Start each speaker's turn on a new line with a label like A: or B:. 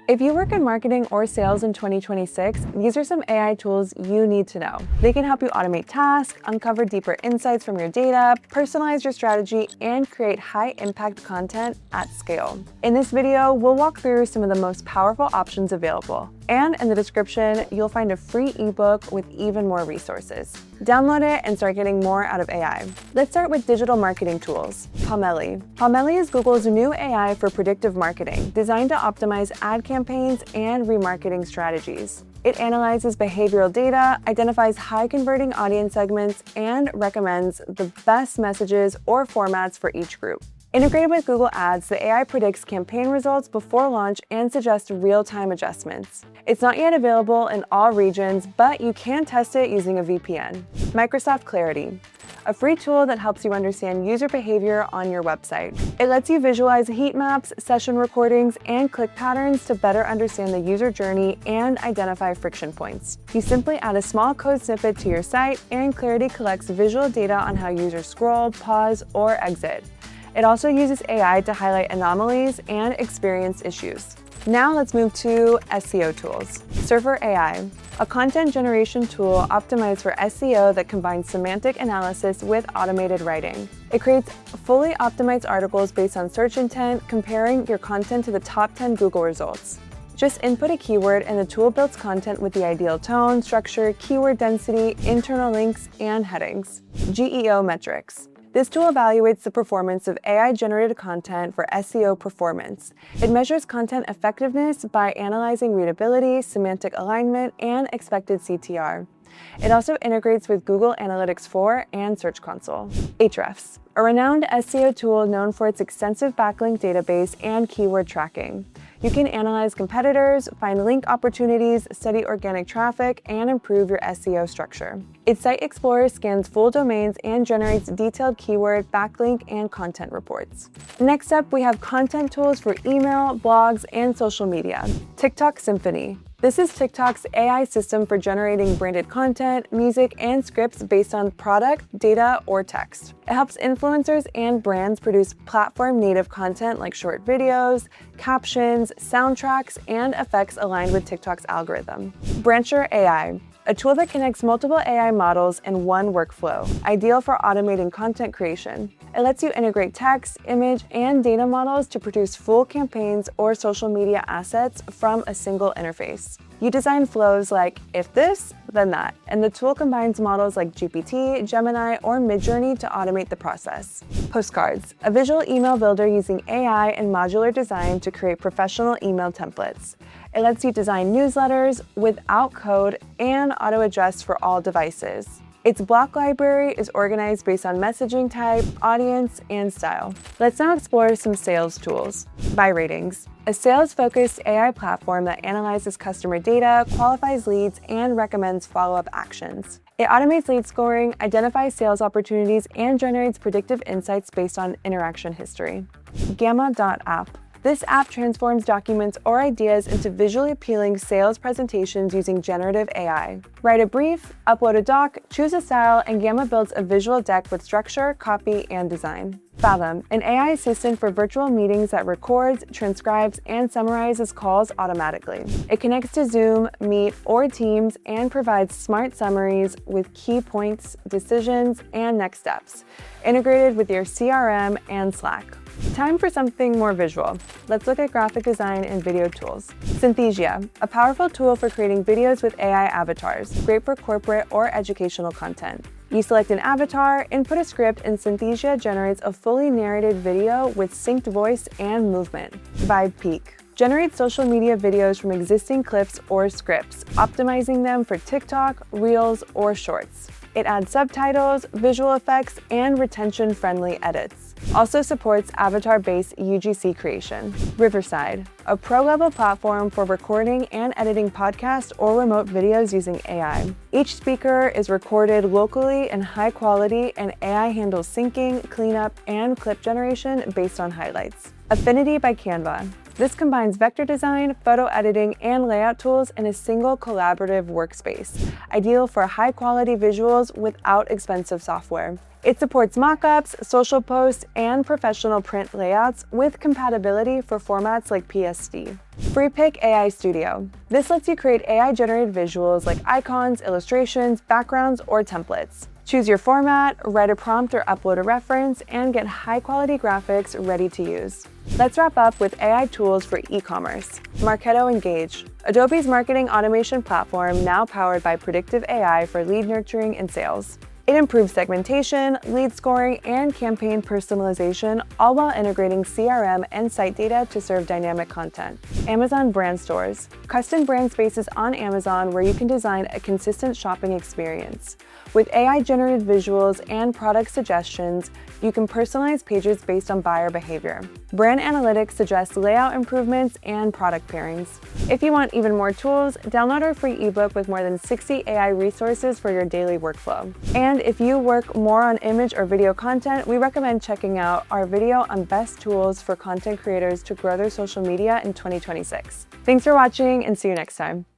A: If you work in marketing or sales in 2026, these are some AI tools you need to know. They can help you automate tasks, uncover deeper insights from your data, personalize your strategy, and create high-impact content at scale. In this video, we'll walk through some of the most powerful options available. And in the description, you'll find a free ebook with even more resources. Download it and start getting more out of AI. Let's start with digital marketing tools. Pomeli. Pomeli is Google's new AI for predictive marketing, designed to optimize ad campaigns and remarketing strategies. It analyzes behavioral data, identifies high-converting audience segments, and recommends the best messages or formats for each group. Integrated with Google Ads, the AI predicts campaign results before launch and suggests real-time adjustments. It's not yet available in all regions, but you can test it using a VPN. Microsoft Clarity, a free tool that helps you understand user behavior on your website. It lets you visualize heat maps, session recordings, and click patterns to better understand the user journey and identify friction points. You simply add a small code snippet to your site, and Clarity collects visual data on how users scroll, pause, or exit. It also uses AI to highlight anomalies and experience issues. Now let's move to SEO tools. Surfer AI, a content generation tool optimized for SEO that combines semantic analysis with automated writing. It creates fully optimized articles based on search intent, comparing your content to the top 10 Google results. Just input a keyword and the tool builds content with the ideal tone, structure, keyword density, internal links, and headings. GEO metrics. This tool evaluates the performance of AI-generated content for SEO performance. It measures content effectiveness by analyzing readability, semantic alignment, and expected CTR. It also integrates with Google Analytics 4 and Search Console. Ahrefs, a renowned SEO tool known for its extensive backlink database and keyword tracking. You can analyze competitors, find link opportunities, study organic traffic, and improve your SEO structure. Its Site Explorer scans full domains and generates detailed keyword, backlink, and content reports. Next up, we have content tools for email, blogs, and social media. TikTok Symphony. This is TikTok's AI system for generating branded content, music, and scripts based on product, data, or text. It helps influencers and brands produce platform-native content like short videos, captions, soundtracks, and effects aligned with TikTok's algorithm. Brancher AI, a tool that connects multiple AI models in one workflow, ideal for automating content creation. It lets you integrate text, image, and data models to produce full campaigns or social media assets from a single interface. You design flows like, if this, then that, and the tool combines models like GPT, Gemini, or Midjourney to automate the process. Postcards, a visual email builder using AI and modular design to create professional email templates. It lets you design newsletters without code and auto-adjust for all devices. Its block library is organized based on messaging type, audience, and style. Let's now explore some sales tools. Buy Ratings, a sales-focused AI platform that analyzes customer data, qualifies leads, and recommends follow-up actions. It automates lead scoring, identifies sales opportunities, and generates predictive insights based on interaction history. Gamma.app. This app transforms documents or ideas into visually appealing sales presentations using generative AI. Write a brief, upload a doc, choose a style, and Gamma builds a visual deck with structure, copy, and design. Fathom, an AI assistant for virtual meetings that records, transcribes, and summarizes calls automatically. It connects to Zoom, Meet, or Teams and provides smart summaries with key points, decisions, and next steps, integrated with your CRM and Slack. Time for something more visual. Let's look at graphic design and video tools. Synthesia, a powerful tool for creating videos with AI avatars, great for corporate or educational content. You select an avatar, input a script, and Synthesia generates a fully narrated video with synced voice and movement. Vibe Peak generates social media videos from existing clips or scripts, optimizing them for TikTok, Reels, or Shorts. It adds subtitles, visual effects, and retention-friendly edits. Also supports avatar-based UGC creation. Riverside, a pro-level platform for recording and editing podcasts or remote videos using AI. Each speaker is recorded locally in high quality, and AI handles syncing, cleanup, and clip generation based on highlights. Affinity by Canva. This combines vector design, photo editing, and layout tools in a single collaborative workspace, ideal for high-quality visuals without expensive software. It supports mockups, social posts, and professional print layouts with compatibility for formats like PSD. FreePick AI Studio. This lets you create AI-generated visuals like icons, illustrations, backgrounds, or templates. Choose your format, write a prompt or upload a reference, and get high-quality graphics ready to use. Let's wrap up with AI tools for e-commerce. Marketo Engage. Adobe's marketing automation platform, now powered by predictive AI for lead nurturing and sales. It improves segmentation, lead scoring, and campaign personalization, all while integrating CRM and site data to serve dynamic content. Amazon Brand Stores. Custom brand spaces on Amazon where you can design a consistent shopping experience. With AI-generated visuals and product suggestions, you can personalize pages based on buyer behavior. Brand Analytics suggests layout improvements and product pairings. If you want even more tools, download our free ebook with more than 60 AI resources for your daily workflow. And if you work more on image or video content, we recommend checking out our video on best tools for content creators to grow their social media in 2026. Thanks for watching, and see you next time.